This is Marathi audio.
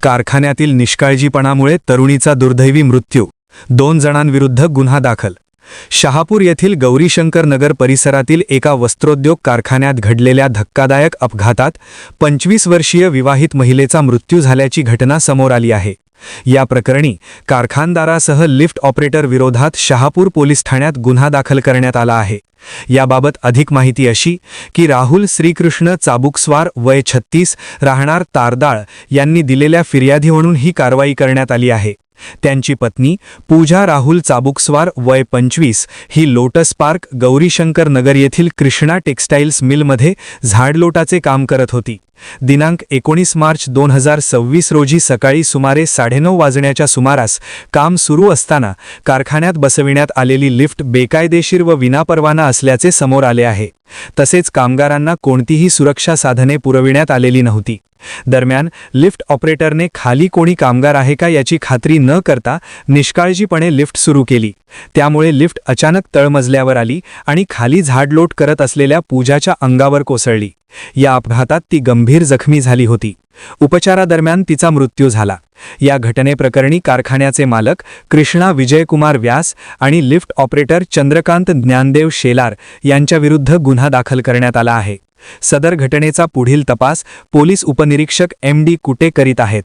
कारखान्यातील निष्काळजीपणामुळे तरुणीचा दुर्दैवी मृत्यू, 2 जणांविरुद्ध गुन्हा दाखल। शहापूर येथील गौरीशंकर नगर परिसरातील एका वस्त्रोद्योग कारखान्यात घडलेल्या धक्कादायक अपघातात 25 वर्षीय विवाहित महिलेचा मृत्यू झाल्याची घटना समोर आली आहे। या प्रकरणी कारखानदारासह लिफ्ट ऑपरेटर विरोधात शहापूर पोलीस ठाण्यात गुन्हा दाखल करण्यात आला आहे। याबाबत अधिक माहिती अशी की राहुल श्रीकृष्ण चाबुकस्वार वय 36 राहणार तारदाळ यांनी दिलेल्या फिर्यादीवरून ही कारवाई करण्यात आली आहे। त्यांची पत्नी पूजा राहुल चाबुकस्वार वय 25 ही लोटस पार्क गौरीशंकर नगर येथील कृष्णा टेक्सटाईल्स मिलमध्ये झाडलोटाचे काम करत होती। दिनांक 19 मार्च 2026 रोजी सकाळी सुमारे 9:30 वाजण्याच्या सुमारास काम सुरू असताना कारखान्यात बसविण्यात आलेली लिफ्ट बेकायदेशीर व विनापरवाना असल्याचे समोर आले आहे। तसेच कामगारांना कोणतीही सुरक्षा साधने पुरविण्यात आलेली नव्हती। दरम्यान लिफ्ट ऑपरेटरने खाली कोणी कामगार आहे का याची खात्री न करता निष्काळजीपणे लिफ्ट सुरू केली। त्यामुळे लिफ्ट अचानक तळमजल्यावर आली आणि खाली झाडलोट करत असलेल्या पूजाच्या अंगावर कोसळली। या अपघातात ती गंभीर जखमी झाली होती। उपचारादरम्यान तिचा मृत्यू झाला। या घटनेप्रकरणी कारखान्याचे मालक कृष्णा विजयकुमार व्यास आणि लिफ्ट ऑपरेटर चंद्रकांत ज्ञानदेव शेलार यांच्याविरुद्ध गुन्हा दाखल करण्यात आला आहे। सदर घटनेचा पुढील तपास पोलीस उपनिरीक्षक MD कुटे करीत आहेत।